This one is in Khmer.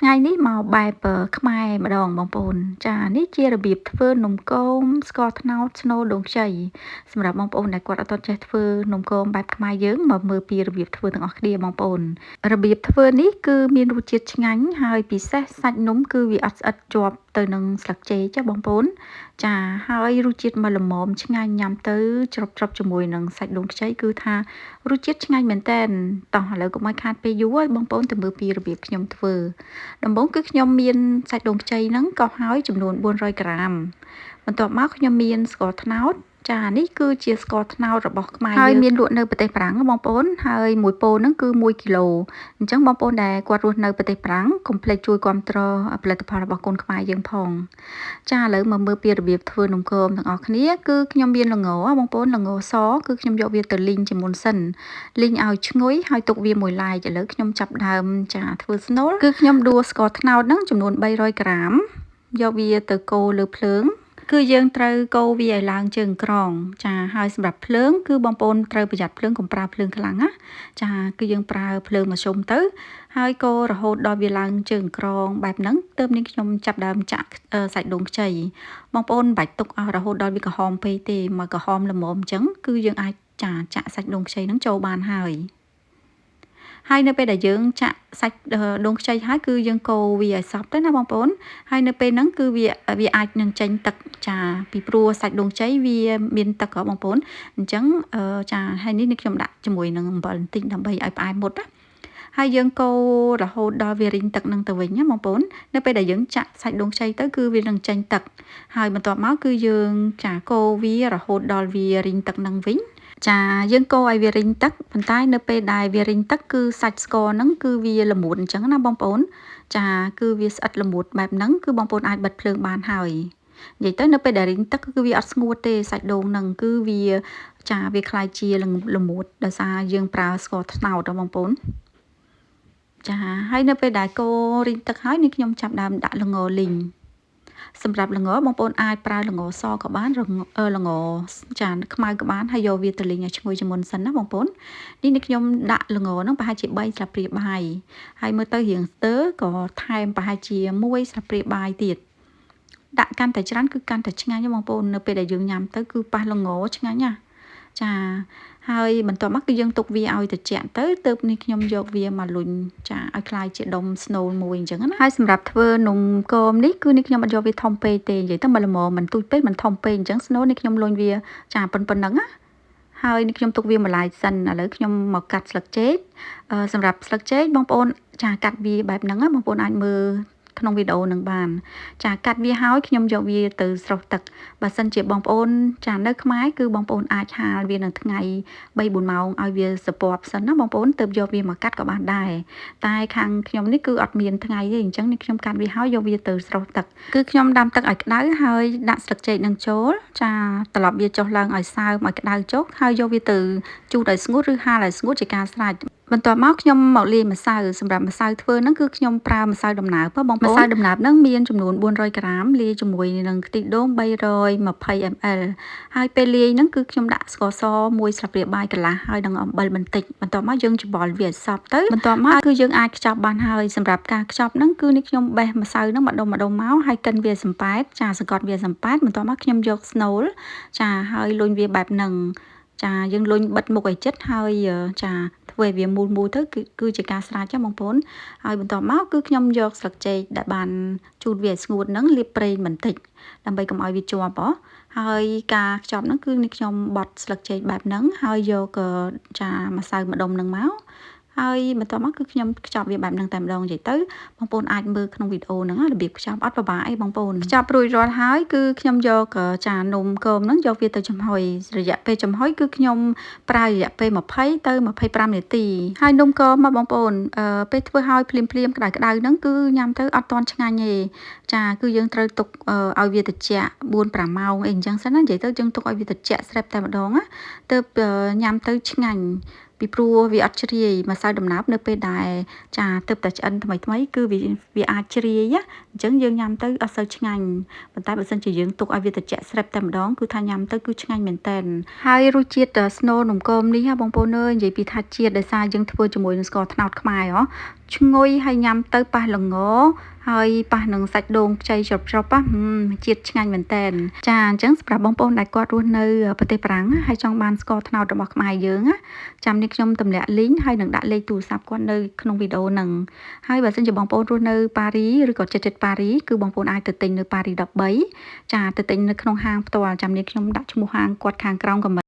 ថ្ងៃនេះមកបែបខ្មែរម្ដងបងប្អូនចានេះជារបៀបធ្វើនំគមស្ករត្នោតស្នូលដូងខ្ចីសម្រាប់បងប្អូនដែលគាត់អត់ទាន់ចេះធ្វើនំគមបែបខ្មែរយើងមកមើលពីរបៀបធ្វើទាំងអស់គ្នាបងប្អូនរបៀបធ្វើនេះគឺមានរសជាតិឆ្ងាញ់ហើយពិសេសសាច់នំគឺវាអត់ស្អិតជាប់ទៅនឹងស្លឹកចេកចាបងប្អូនចាហើយរសជាតិមកល្មមឆ្ងាញ់ញ៉ាំទៅច្របជាមួយនឹងសាច់ដូងខ្ចីគឺថារសជាតិឆ្ងាញ់មែនតើតោះឥឡូវកុំឲ្យខាតពេលយូរឲ្យបងប្អូនទៅមើលពីរបៀបខ្ញុំធ្វើដំបូងគឺខ្ញុំមានសាច់ដូងខ្ចីហ្នឹងកោសហើយចំនួន400ក្រាមបន្ទាប់មកខ្ញុំមានស្ករត្នោតចានេះគឺជាស្ករត្នោតរបស់ខ្មែរហើយមានលក់នៅប្រទេសប្រាំងបងប្អូនហើយមួយពោហ្នឹងគឺ1គីឡូអញ្ចឹងបងប្អូនដែលគាត់រស់នៅប្រទេសប្រាំងកុំភ្លេចជួយគ្រប់គ្រងផលិតផលរបស់កូនខ្មែរយើងផងចាឥឡូវមកមើលពីរបៀបធ្វើនំគមទាំងអស់គ្នាគឺខ្ញុំមានល្ងបងប្អូនល្ងសគឺខ្ញុំយកវាទៅលីងជាមុនសិនលីងឲ្យឈ្ងុយហើយទុកវាមួយឡែកឥឡូវខ្ញុំចាប់ដើមចាធ្វើស្នូលគឺខ្ញុំដួសស្ករត្នោតហ្នឹងចំនួន300ក្រាមយកវាទៅកូរលើភ្លើងគឺយើងត្រូវកូរវាឲ្យឡើងជើងក្រងចាហើយសម្រាប់ភ្លើងគឺបងប្អូនត្រូវប្រយ័ត្នភ្លើងកុំប្រើភ្លើងខ្លាំងណាចាគឺយើងប្រើភ្លើងមធ្យមទៅហើយកូររហូតដល់វាឡើងជើងក្រងបែបហ្នឹងទើបនេះខ្ញុំចាប់ដើមចាក់សាច់ដូងខ្ចីបងប្អូនមិនបាច់ទុកអស់រហូតដល់វាក្រហមពេកទេមកក្រហមល្មមអញ្ចឹងគឺយើងអាចចាក់សាច់ដូងខ្ចីហ្នឹងចូលបានហើយនៅពេលដែលយើងចាក់សាច់ដូងខ្ចីហើយគឺយើងកូរវាឲ្យសព្វទៅណាបងប្អូនហើយនៅពេលហ្នឹងគឺវាអាចនឹងចេញទឹកចាពីព្រោះសាច់ដូងខ្ចីវាមានទឹកហ៎បងប្អូនអញ្ចឹងចាហើយនេះខ្ញុំដាក់ជាមួយនឹងអំបិលបន្តិចដើម្បីឲ្យផ្អែមមុតណាហើយយើងកូររហូតដល់វារីងទឹកនឹងទៅវិញណាបងប្អូននៅពេលដែលយើងចាក់សាច់ដូងខ្ចីទៅគឺវានឹងចេញទឹកហើយបន្ទាប់មកគឺយើងចាកូរវារហូតដល់វារីងទឹកនឹងវិញចាយើងកូរឲ្យវារីងទឹកប៉ុន្តែនៅពេលដែលវារីងទឹកគឺសាច់ស្ករហ្នឹងគឺវាល្មួតអញ្ចឹងណាបងប្អូនចាគឺវាស្អិតល្មួតបែបហ្នឹងគឺបងប្អូនអាចបិទភ្លើងបានហើយនិយាយទៅនៅពេលដែលរីងទឹកគឺវាអត់ស្ងួតទេសាច់ដូងហ្នឹងគឺវាចាវាคล้ายជាល្មួតដោយសារយើងប្រើស្ករត្នោតបងប្អូនចាហើយនៅពេលដែលកូររីងទឹកហើយនេះខ្ញុំចាប់ដើមដាក់ល្ងលីងសម្រាប់ល្ងបងប្អូនអាចប្រើល្ងសក៏បានល្ងចាខ្មៅក៏បានហើយយកវាទៅលីងឲ្យឈ្ងុយជាមុនសិនណាបងប្អូននេះខ្ញុំដាក់ល្ងហ្នឹងប្រហែលជា3ស្លាបព្រាបាយហើយមើលទៅរៀងស្ទើរក៏ថែមប្រហែលជា1ស្លាបព្រាបាយទៀតដាក់កាន់តែច្រើនគឺកាន់តែឆ្ងាញ់បងប្អូននៅពេលដែលយើងញ៉ាំទៅគឺប៉ះល្ងឆ្ងាញ់ណាចាហើយបន្ទាប់មកគឺយើងទុកវាឲ្យត្រជាក់ទៅទើបនេះខ្ញុំយកវាមកលុញចាឲ្យคล้ายជាដុំស្នូលមួយអញ្ចឹងណាហើយសម្រាប់ធ្វើនំគមនេះគឺនេះខ្ញុំអត់យកវាធំពេកទេនិយាយទៅមកល្មមមិនទូចពេកមិនធំពេកអញ្ចឹងស្នូលនេះខ្ញុំលុញវាចាប៉ុណ្ណឹងណាហើយនេះខ្ញុំទុកវាមួយឡែកសិនឥឡូវខ្ញុំមកកាត់ស្លឹកចេកសម្រាប់ស្លឹកចេកបងប្អូនចាកាត់វាបែបហ្នឹងណាបងប្អូនអាចមើលក្នុងវីដេអូនឹងបានចាកាត់វាហើយខ្ញុំយកវាទៅស្រុះទឹកបើសិនជាបងប្អូនចានៅខ្មែរគឺបងប្អូនអាចហាលវានៅថ្ងៃ3-4ម៉ោងឲ្យវាសពប់សិនណាបងប្អូនទើបយកវាមកកាត់ក៏បានដែរតែខាងខ្ញុំនេះគឺអត់មានថ្ងៃទេអញ្ចឹងនេះខ្ញុំកាត់វាហើយយកវាទៅស្រុះទឹកគឺខ្ញុំដាំទឹកឲ្យក្តៅហើយដាក់ស្លឹកចេកនឹងចូលចាត្រឡប់វាចុះឡើងឲ្យសើមឲ្យក្តៅចុះហើយយកវាទៅជូតឲ្យស្ងួតឬហាលឲ្យស្ងួតជាការស្រេចបន្ទាប់មកខ្ញុំមកលាយម្សៅសម្រាប់ម្សៅធ្វើហ្នឹងគឺខ្ញុំប្រើម្សៅដំណើបបងប្អូនម្សៅដំណើបហ្នឹងមានចំនួន400ក្រាមលាយជាមួយនឹងខ្ទិះដូង320 ml ហើយពេលលាយហ្នឹងគឺខ្ញុំដាក់ស្ករស1ស្លាបព្រាបាយកន្លះហើយនឹងអំបិលបន្តិចបន្ទាប់មកយើងច្បល់វាឲ្យសព្វទៅបន្ទាប់មកគឺយើងអាចខ្ចប់បានហើយសម្រាប់ការខ្ចប់ហ្នឹងគឺនេះខ្ញុំបេះម្សៅហ្នឹងម្ដុំមកហើយកិនវាសំប៉ែតចាសង្កត់វាសំប៉ែតបន្ទាប់មកខ្ញុំយកស្នូលចាហើយលុញវាបែបហ្នឹងចាយើងលុញបិទមុខឲ្យជិតហើយចាធ្វើឲ្យវាមូលទៅគឺជាការស្រេចចាបងប្អូនហើយបន្ទាប់មកគឺខ្ញុំយកស្លឹកចេកដែលបានជូតវាឲ្យស្ងួតហ្នឹងលាបប្រេងបន្តិចដើម្បីកុំឲ្យវាជាប់ហើយការខ្ចប់ហ្នឹងគឺនេះខ្ញុំបត់ស្លឹកចេកបែបហ្នឹងហើយយកចាម្សៅម្ដុំហ្នឹងមកហើយបន្ទាប់មកគឺខ្ញុំខ្ចប់វាបែបហ្នឹងតែម្ដងនិយាយទៅបងប្អូនអាចមើលក្នុងវីដេអូហ្នឹងរបៀបខ្ចប់អត់ពិបាកអីបងប្អូនខ្ចប់រួចរាល់ហើយគឺខ្ញុំយកចានំគមហ្នឹងយកវាទៅចំហុយរយៈពេលចំហុយគឺខ្ញុំប្រើរយៈពេល20ទៅ25នាទីហើយនំគមមកបងប្អូនពេលធ្វើឲ្យភ្លាមក្តៅហ្នឹងគឺញ៉ាំទៅអត់ទាន់ឆ្ងាញ់ទេចាគឺយើងត្រូវទុកឲ្យវាត្រជាក់ 4-5 ម៉ោងអីអញ្ចឹងសិនណានិយាយទៅយើងទុកឲ្យវាត្រជាក់ស្រាប់តែម្ដងណាទើបញ៉ាំទៅឆ្ងាញ់ពីព្រោះវាអត់ជ្រាយម្សៅដំណើបនៅពេលដែលចាទើបតែឆ្អិនថ្មីគឺវាអាចជ្រាយអញ្ចឹងយើងញ៉ាំទៅអត់សូវឆ្ងាញ់ប៉ុន្តែបើសិនជាយើងទុកឲ្យវាត្រជាក់ស្រាប់តែម្ដងគឺថាញ៉ាំទៅគឺឆ្ងាញ់មែនតើហើយរសជាតិស្នូលនំគមនេះបងប្អូនអើយនិយាយពីថាជាតិដោយសារយើងធ្វើជាមួយនឹងស្ករត្នោតខ្មែរ ឈ្ងុយហើយញ៉ាំទៅប៉ះល្ងហើយប៉ះនឹងសាច់ដូងខ្ចីច្របៗជាតិឆ្ងាញ់មែនតើចាអញ្ចឹងសម្រាប់បងប្អូនដែលគាត់រស់នៅប្រទេសបារាំងហើយចង់បានស្ករត្នោតរបស់ខ្មែរយើងណាចាំនេះខ្ញុំទម្លាក់លីងហើយនឹងដាក់លេខទូរស័ព្ទគាត់នៅក្នុងវីដេអូហ្នឹងហើយបើសិនជាបងប្អូនរស់នៅប៉ារីឬក៏ជិតប៉ារីគឺបងប្អូនអាចទៅទិញនៅប៉ារី13ចាទៅទិញនៅក្នុងហាងផ្ទាល់ចាំនេះខ្ញុំដាក់ឈ្មោះហាងគាត់ខាងក្រោម